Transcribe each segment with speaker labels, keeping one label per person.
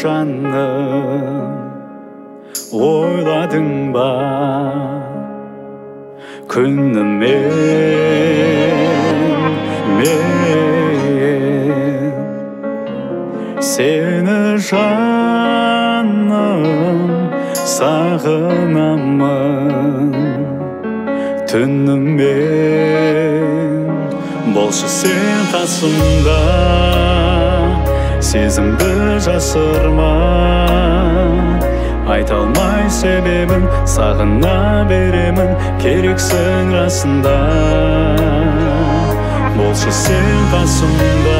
Speaker 1: жаным, ойладың ба күнімен мен сені жаным сағынамын түнімен болшы сен қасымда сезімді жасырма айта алмай себебін сағына беремін керексің расында болшы сен қасымда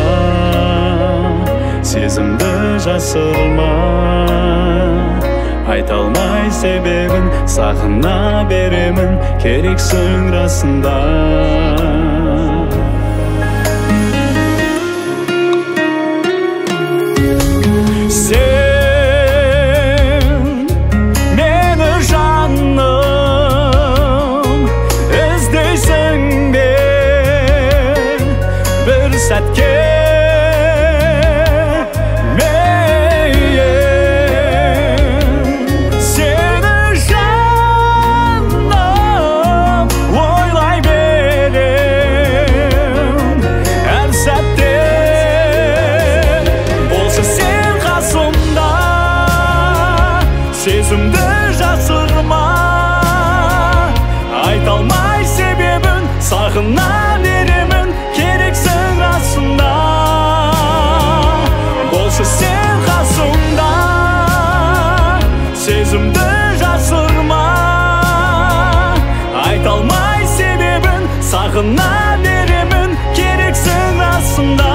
Speaker 1: сезімді жасырма айта алмай себебін сағына беремін керексің расында
Speaker 2: сәтке мен сені жаным ойлай берем әр сәтте болшы сен қасымда сезімді жасырма айта алмай себебін сағына беремін керексің расында болшы сен қасымда сезімді жасырма айта алмай себебін сағына беремін керексің расында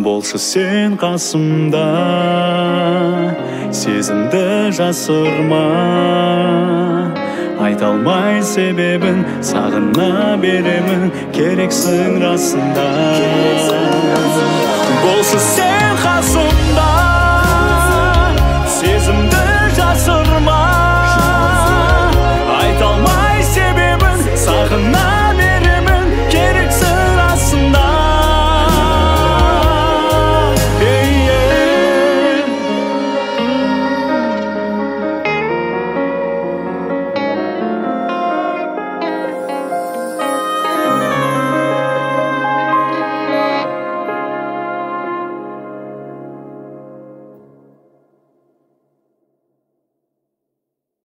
Speaker 1: болшы сен қасымда сезімді жасырма айта алмай себебін сағына беремін керексің расында
Speaker 2: болшы сен қасымда